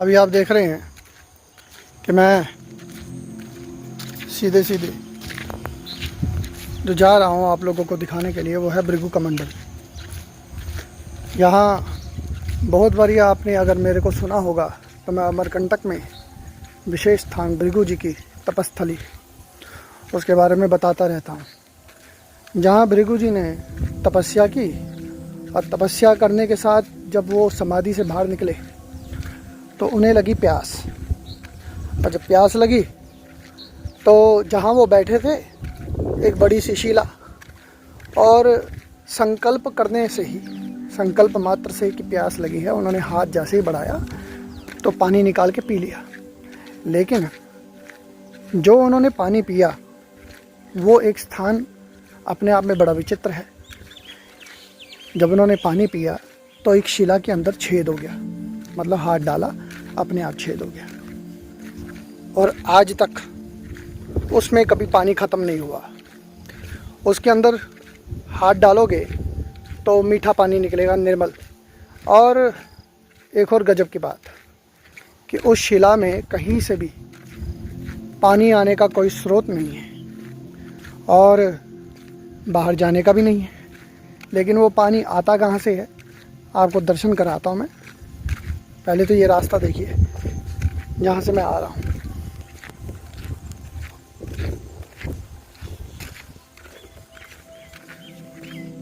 अभी आप देख रहे हैं कि मैं सीधे सीधे जो जा रहा हूँ आप लोगों को दिखाने के लिए, वो है भृगु कमंडल। यहाँ बहुत बारी आपने अगर मेरे को सुना होगा तो मैं अमरकंटक में विशेष स्थान भृगु जी की तपस्थली उसके बारे में बताता रहता हूँ। जहाँ भृगु जी ने तपस्या की और तपस्या करने के साथ जब वो समाधि से बाहर निकले तो उन्हें लगी प्यास, और जब प्यास लगी तो जहाँ वो बैठे थे एक बड़ी सी शिला, और संकल्प करने से ही, संकल्प मात्र से कि प्यास लगी है, उन्होंने हाथ जैसे ही बढ़ाया तो पानी निकाल के पी लिया। लेकिन जो उन्होंने पानी पिया वो एक स्थान अपने आप में बड़ा विचित्र है। जब उन्होंने पानी पिया तो एक शिला के अंदर छेद हो गया, मतलब हाथ डाला अपने आप छेद हो गया, और आज तक उसमें कभी पानी ख़त्म नहीं हुआ। उसके अंदर हाथ डालोगे तो मीठा पानी निकलेगा, निर्मल। और एक और गजब की बात कि उस शिला में कहीं से भी पानी आने का कोई स्रोत नहीं है और बाहर जाने का भी नहीं है। लेकिन वो पानी आता कहाँ से है, आपको दर्शन कराता हूँ मैं। पहले तो ये रास्ता देखिए जहाँ से मैं आ रहा हूँ।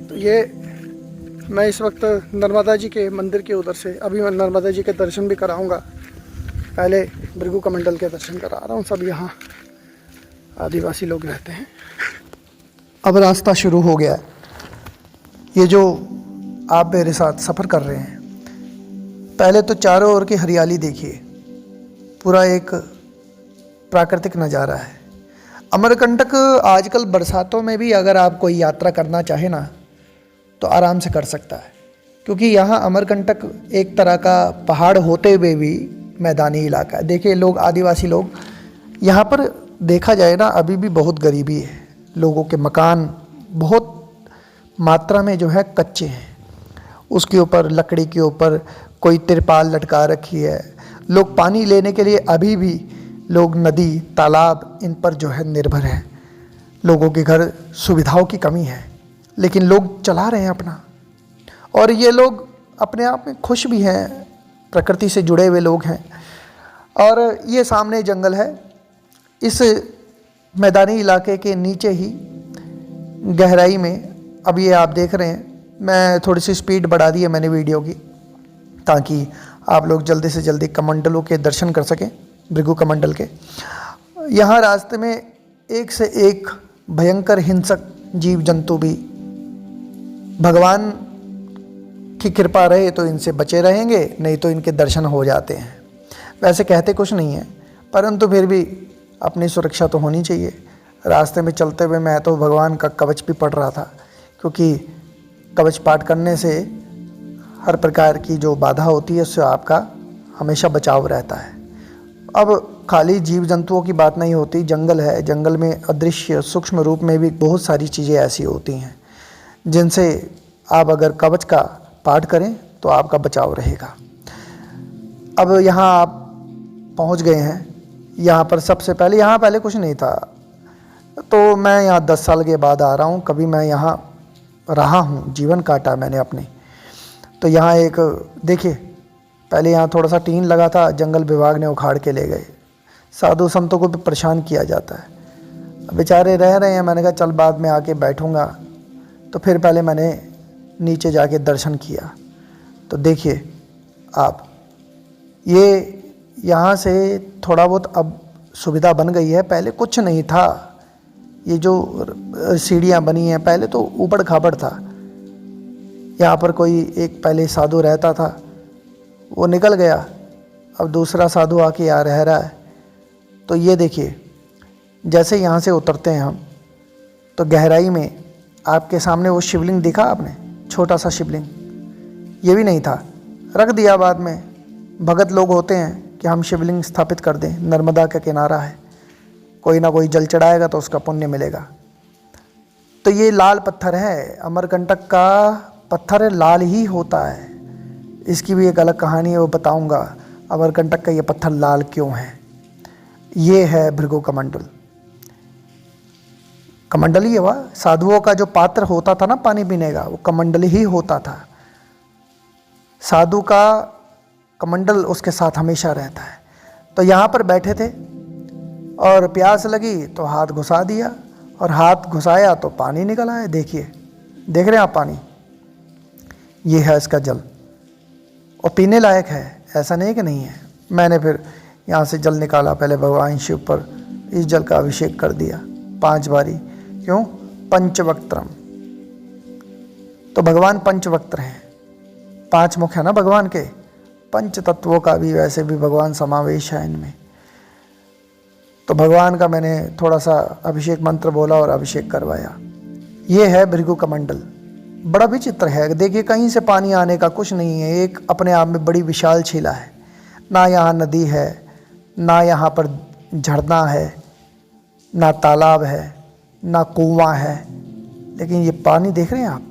तो ये मैं इस वक्त नर्मदा जी के मंदिर के उधर से, अभी मैं नर्मदा जी के दर्शन भी कराऊंगा, पहले भृगु कमंडल के दर्शन करा रहा हूँ। सब यहाँ आदिवासी लोग रहते हैं। अब रास्ता शुरू हो गया है। ये जो आप मेरे साथ सफ़र कर रहे हैं, पहले तो चारों ओर की हरियाली देखिए, पूरा एक प्राकृतिक नज़ारा है। अमरकंटक आजकल बरसातों में भी अगर आप कोई यात्रा करना चाहे ना तो आराम से कर सकता है, क्योंकि यहाँ अमरकंटक एक तरह का पहाड़ होते हुए भी मैदानी इलाका है। देखिए लोग, आदिवासी लोग यहाँ पर देखा जाए ना अभी भी बहुत गरीबी है। लोगों के मकान बहुत मात्रा में जो है कच्चे हैं, उसके ऊपर लकड़ी के ऊपर कोई तिरपाल लटका रखी है। लोग पानी लेने के लिए अभी भी लोग नदी, तालाब, इन पर जो है निर्भर हैं। लोगों के घर सुविधाओं की कमी है, लेकिन लोग चला रहे हैं अपना, और ये लोग अपने आप में खुश भी हैं, प्रकृति से जुड़े हुए लोग हैं। और ये सामने जंगल है। इस मैदानी इलाके के नीचे ही गहराई में, अब ये आप देख रहे हैं, मैं थोड़ी सी स्पीड बढ़ा दी है मैंने वीडियो की, ताकि आप लोग जल्दी से जल्दी कमंडलों के दर्शन कर सकें, भृगु कमंडल के। यहाँ रास्ते में एक से एक भयंकर हिंसक जीव जंतु भी, भगवान की कृपा रहे तो इनसे बचे रहेंगे, नहीं तो इनके दर्शन हो जाते हैं। वैसे कहते कुछ नहीं है, परंतु फिर भी अपनी सुरक्षा तो होनी चाहिए। रास्ते में चलते हुए मैं तो भगवान का कवच भी पढ़ रहा था, क्योंकि कवच पाठ करने से हर प्रकार की जो बाधा होती है उससे आपका हमेशा बचाव रहता है। अब खाली जीव जंतुओं की बात नहीं होती, जंगल है, जंगल में अदृश्य सूक्ष्म रूप में भी बहुत सारी चीज़ें ऐसी होती हैं जिनसे आप अगर कवच का पाठ करें तो आपका बचाव रहेगा। अब यहाँ आप पहुँच गए हैं। यहाँ पर सबसे पहले, यहाँ पहले कुछ नहीं था, तो मैं यहाँ 10 साल के बाद आ रहा हूँ। कभी मैं यहाँ रहा हूँ, जीवन काटा मैंने अपने। तो यहाँ एक देखिए, पहले यहाँ थोड़ा सा टीन लगा था, जंगल विभाग ने उखाड़ के ले गए। साधु संतों को भी परेशान किया जाता है, बेचारे रह रहे हैं। मैंने कहा चल बाद में आके बैठूँगा, तो फिर पहले मैंने नीचे जाके दर्शन किया। तो देखिए आप, ये यहाँ से थोड़ा बहुत अब सुविधा बन गई है, पहले कुछ नहीं था। ये जो सीढ़ियाँ बनी हैं, पहले तो ऊबड़ खाबड़ था। यहाँ पर कोई एक पहले साधु रहता था, वो निकल गया, अब दूसरा साधु आके यहाँ रह रहा है। तो ये देखिए, जैसे यहाँ से उतरते हैं हम तो गहराई में आपके सामने वो शिवलिंग दिखा आपने, छोटा सा शिवलिंग, ये भी नहीं था, रख दिया बाद में। भगत लोग होते हैं कि हम शिवलिंग स्थापित कर दें, नर्मदा का किनारा है, कोई ना कोई जल चढ़ाएगा तो उसका पुण्य मिलेगा। तो ये लाल पत्थर है, अमरकंटक का पत्थर लाल ही होता है। इसकी भी एक अलग कहानी है, वो बताऊंगा। अमरकंटक का ये पत्थर लाल क्यों है। ये है भृगु कमंडल। कमंडल ही हुआ, साधुओं का जो पात्र होता था ना पानी पीने का, वो कमंडल ही होता था। साधु का कमंडल उसके साथ हमेशा रहता है। तो यहाँ पर बैठे थे और प्यास लगी तो हाथ घुसा दिया, और हाथ घुसाया तो पानी निकल आया। देखिए, देख रहे हैं आप पानी, ये है इसका जल, और पीने लायक है, ऐसा नहीं कि नहीं है। मैंने फिर यहाँ से जल निकाला, पहले भगवान शिव पर इस जल का अभिषेक कर दिया 5 बारी। क्यों? पंचवक्त्रम। तो भगवान पंचवक्त्र हैं, 5 मुख है ना भगवान के। पंच तत्वों का भी वैसे भी भगवान समावेश है इनमें। तो भगवान का मैंने थोड़ा सा अभिषेक मंत्र बोला और अभिषेक करवाया। ये है भृगु कमंडल, बड़ा विचित्र है। देखिए, कहीं से पानी आने का कुछ नहीं है, एक अपने आप में बड़ी विशाल झीला है। ना यहाँ नदी है, ना यहाँ पर झरना है, ना तालाब है, ना कुआं है, लेकिन ये पानी देख रहे हैं आप,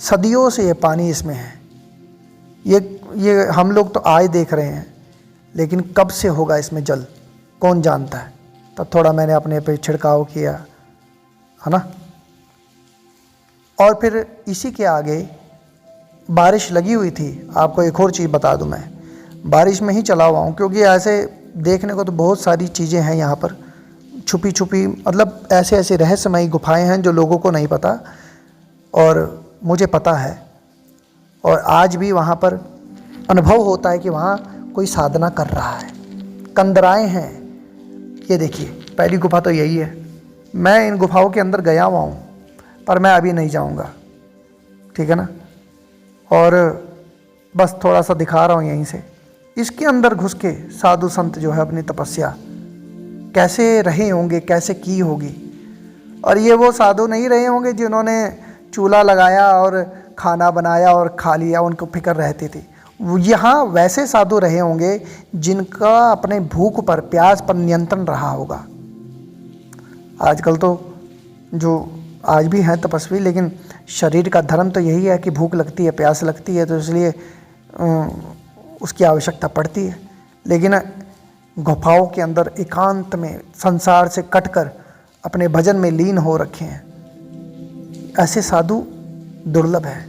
सदियों से ये पानी इसमें है। ये हम लोग तो आज देख रहे हैं, लेकिन कब से होगा इसमें जल, कौन जानता है। तब थोड़ा मैंने अपने पे छिड़काव किया, है ना। और फिर इसी के आगे बारिश लगी हुई थी। आपको एक और चीज़ बता दूं, मैं बारिश में ही चला हुआ हूँ, क्योंकि ऐसे देखने को तो बहुत सारी चीज़ें हैं यहाँ पर छुपी छुपी, मतलब ऐसे ऐसे रहस्यमयी गुफाएं हैं जो लोगों को नहीं पता, और मुझे पता है। और आज भी वहाँ पर अनुभव होता है कि वहाँ कोई साधना कर रहा है, कंदराएँ हैं। ये देखिए, पहली गुफा तो यही है। मैं इन गुफाओं के अंदर गया हुआ हूँ, पर मैं अभी नहीं जाऊँगा, ठीक है ना। और बस थोड़ा सा दिखा रहा हूँ यहीं से। इसके अंदर घुस के साधु संत जो है अपनी तपस्या कैसे रहे होंगे, कैसे की होगी। और ये वो साधु नहीं रहे होंगे जिन्होंने चूल्हा लगाया और खाना बनाया और खा लिया, उनको फिक्र रहती थी। यहाँ वैसे साधु रहे होंगे जिनका अपने भूख पर, प्यास पर नियंत्रण रहा होगा। आजकल तो जो आज भी हैं तपस्वी, लेकिन शरीर का धर्म तो यही है कि भूख लगती है, प्यास लगती है, तो इसलिए उसकी आवश्यकता पड़ती है। लेकिन गुफाओं के अंदर एकांत में संसार से कटकर अपने भजन में लीन हो रखे हैं, ऐसे साधु दुर्लभ है।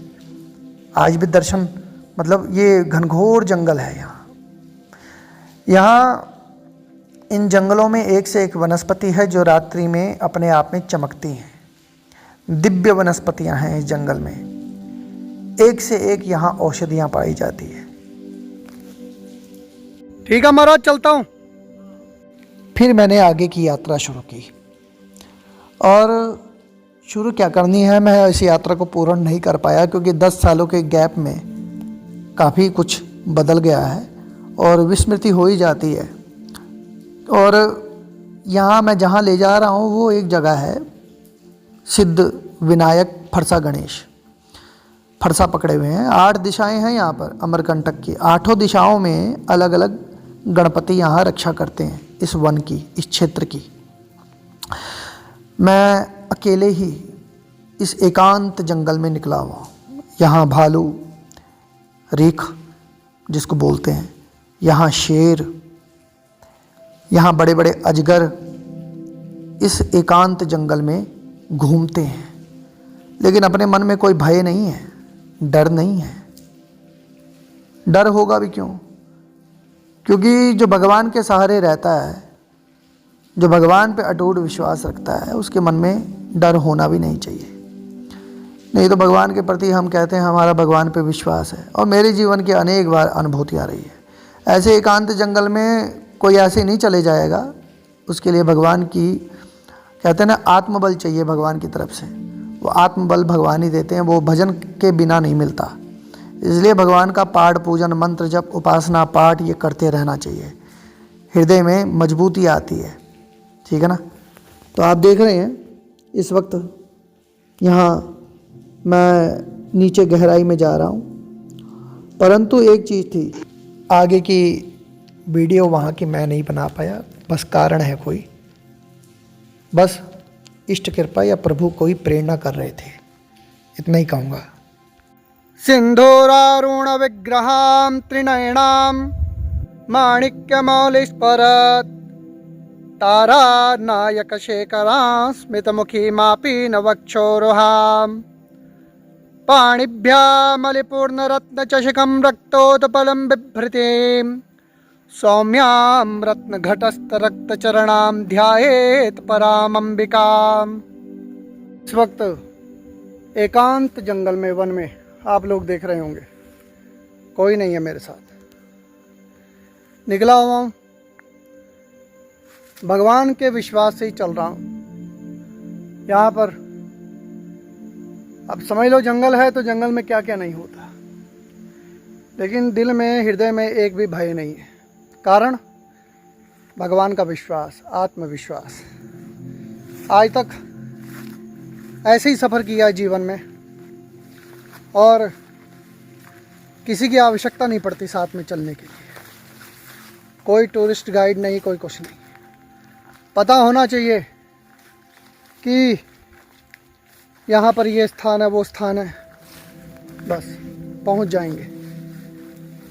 आज भी दर्शन, मतलब ये घनघोर जंगल है यहाँ इन जंगलों में एक से एक वनस्पति है जो रात्रि में अपने आप में चमकती हैं। दिव्य वनस्पतियां हैं इस जंगल में, एक से एक यहाँ औषधियां पाई जाती है। ठीक है महाराज, चलता हूँ। फिर मैंने आगे की यात्रा शुरू की, और शुरू क्या करनी है, मैं इस यात्रा को पूर्ण नहीं कर पाया क्योंकि 10 सालों के गैप में काफ़ी कुछ बदल गया है और विस्मृति हो ही जाती है। और यहाँ मैं जहाँ ले जा रहा हूँ वो एक जगह है, सिद्ध विनायक फरसा गणेश। फरसा पकड़े हुए हैं, 8 दिशाएं हैं यहाँ पर अमरकंटक की। 8 दिशाओं में अलग अलग गणपति यहाँ रक्षा करते हैं इस वन की, इस क्षेत्र की। मैं अकेले ही इस एकांत जंगल में निकला हुआ। यहाँ भालू, रीख जिसको बोलते हैं, यहाँ शेर, यहाँ बड़े बड़े अजगर इस एकांत जंगल में घूमते हैं। लेकिन अपने मन में कोई भय नहीं है, डर नहीं है। डर होगा भी क्यों? क्योंकि जो भगवान के सहारे रहता है, जो भगवान पे अटूट विश्वास रखता है, उसके मन में डर होना भी नहीं चाहिए। नहीं तो भगवान के प्रति हम कहते हैं हमारा भगवान पे विश्वास है, और मेरे जीवन की अनेक बार अनुभूति आ रही है। ऐसे एकांत जंगल में कोई ऐसे नहीं चले जाएगा, उसके लिए भगवान की, कहते हैं ना, आत्मबल चाहिए भगवान की तरफ से। वो आत्मबल भगवान ही देते हैं, वो भजन के बिना नहीं मिलता। इसलिए भगवान का पाठ, पूजन, मंत्र जप, उपासना, पाठ ये करते रहना चाहिए। हृदय में मजबूती आती है, ठीक है ना। तो आप देख रहे हैं इस वक्त यहाँ मैं नीचे गहराई में जा रहा हूँ, परंतु एक चीज़ थी, आगे की वीडियो वहाँ की मैं नहीं बना पाया। बस कारण है कोई, बस इष्ट कृपा या प्रभु कोई प्रेरणा कर रहे थे, इतना ही कहूँगा। सिंधूरारुण विग्रहां त्रिनयनां माणिक्यमौलिस्फुरत् तारा नायक शेखरां स्मितमुखीमापि नवक्षोरुहां पाणिभ्यामलिपूर्णरत्नचषकं रक्तोत्पलं बिभ्रतीं सौम्यां रत्नघटस्थरक्तचरणां ध्यायेत् परामंबिकाम्। इस वक्त एकांत जंगल में, वन में आप लोग देख रहे होंगे कोई नहीं है मेरे साथ। निकला हुआ हूँ, भगवान के विश्वास से ही चल रहा हूँ। यहाँ पर अब समझ लो जंगल है तो जंगल में क्या क्या नहीं होता, लेकिन दिल में, हृदय में एक भी भय नहीं है। कारण भगवान का विश्वास, आत्मविश्वास। आज तक ऐसे ही सफ़र किया है जीवन में, और किसी की आवश्यकता नहीं पड़ती साथ में चलने के लिए। कोई टूरिस्ट गाइड नहीं, कोई कुछ नहीं। पता होना चाहिए कि यहाँ पर ये स्थान है, वो स्थान है, बस पहुँच जाएंगे।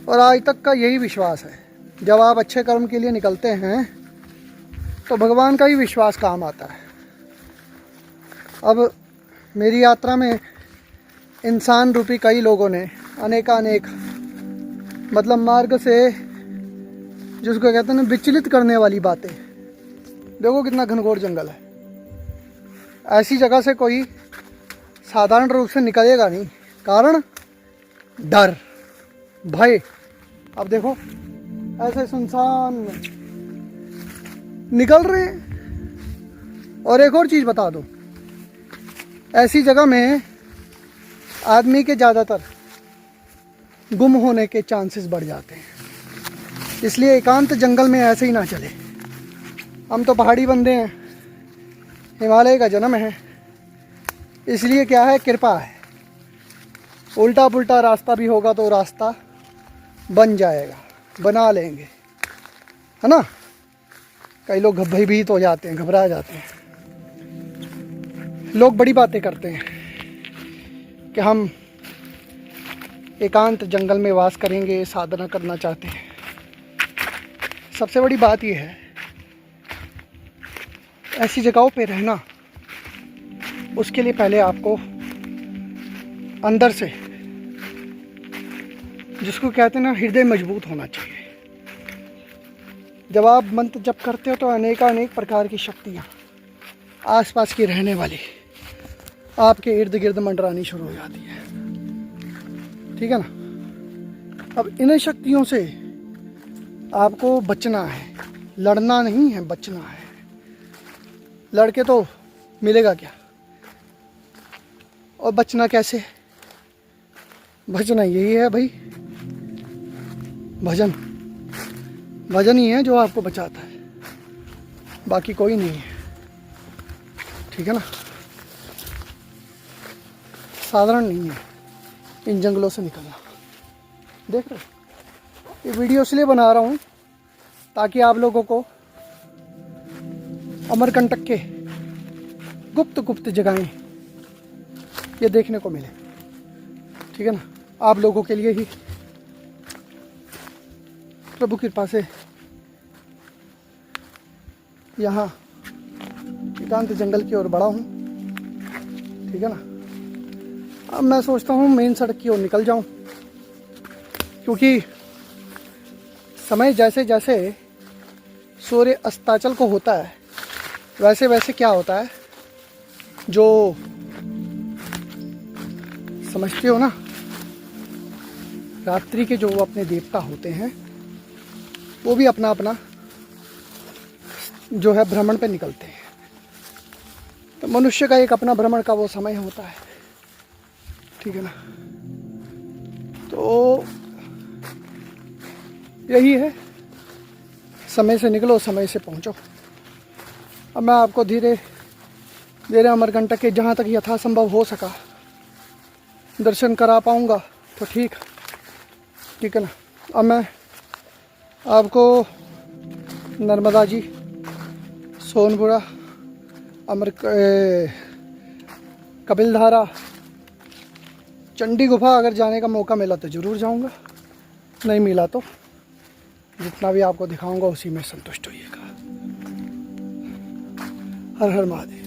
और आज तक का यही विश्वास है, जब आप अच्छे कर्म के लिए निकलते हैं तो भगवान का ही विश्वास काम आता है। अब मेरी यात्रा में इंसान रूपी कई लोगों ने अनेकानेक मतलब मार्ग से, जिसको कहते हैं ना, विचलित करने वाली बातें। देखो कितना घनघोर जंगल है, ऐसी जगह से कोई साधारण रूप से निकलेगा नहीं। कारण डर, भय। अब देखो ऐसे सुनसान में निकल रहे हैं। और एक और चीज़ बता दूं, ऐसी जगह में आदमी के ज़्यादातर गुम होने के चांसेस बढ़ जाते हैं। इसलिए एकांत जंगल में ऐसे ही ना चले। हम तो पहाड़ी बंदे हैं, हिमालय का जन्म है, इसलिए क्या है, कृपा है। उल्टा पुल्टा रास्ता भी होगा तो रास्ता बन जाएगा, बना लेंगे, है ना। कई लोग भयभीत हो जाते हैं, घबरा जाते हैं। लोग बड़ी बातें करते हैं कि हम एकांत जंगल में वास करेंगे, साधना करना चाहते हैं। सबसे बड़ी बात यह है, ऐसी जगहों पे रहना, उसके लिए पहले आपको अंदर से, जिसको कहते हैं ना, हृदय मजबूत होना चाहिए। जब आप मंत्र जप करते हो तो अनेक प्रकार की शक्तियाँ आसपास की रहने वाली आपके इर्द गिर्द मंडरानी शुरू हो जाती है, ठीक है ना। अब इन शक्तियों से आपको बचना है, लड़ना नहीं है, बचना है। लड़के तो मिलेगा क्या, और बचना कैसे? बचना यही है भाई, भजन। भजन ही है जो आपको बचाता है, बाकी कोई नहीं है, ठीक है ना। साधारण नहीं है इन जंगलों से निकलना। देख रहे हो, ये वीडियो इसलिए बना रहा हूँ ताकि आप लोगों को अमरकंटक के गुप्त गुप्त जगहें ये देखने को मिले, ठीक है ना। आप लोगों के लिए ही प्रभु कृपा से यहाँ एकांत जंगल की ओर बढ़ा हूँ, ठीक है ना। अब मैं सोचता हूँ मेन सड़क की ओर निकल जाऊँ, क्योंकि समय जैसे जैसे सूर्य अस्ताचल को होता है, वैसे वैसे क्या होता है, जो समझते हो ना, रात्रि के जो अपने देवता होते हैं वो भी अपना अपना जो है भ्रमण पे निकलते हैं। तो मनुष्य का एक अपना भ्रमण का वो समय होता है, ठीक है ना। तो यही है, समय से निकलो, समय से पहुंचो। अब मैं आपको धीरे धीरे अमरकंटक के जहाँ तक यथासंभव हो सका दर्शन करा पाऊँगा तो ठीक है ना। अब मैं आपको नर्मदा जी, सोनपुरा, कपिलधारा चंडी गुफा अगर जाने का मौका मिला तो ज़रूर जाऊंगा, नहीं मिला तो जितना भी आपको दिखाऊंगा उसी में संतुष्ट होइएगा। हर हर महादेव।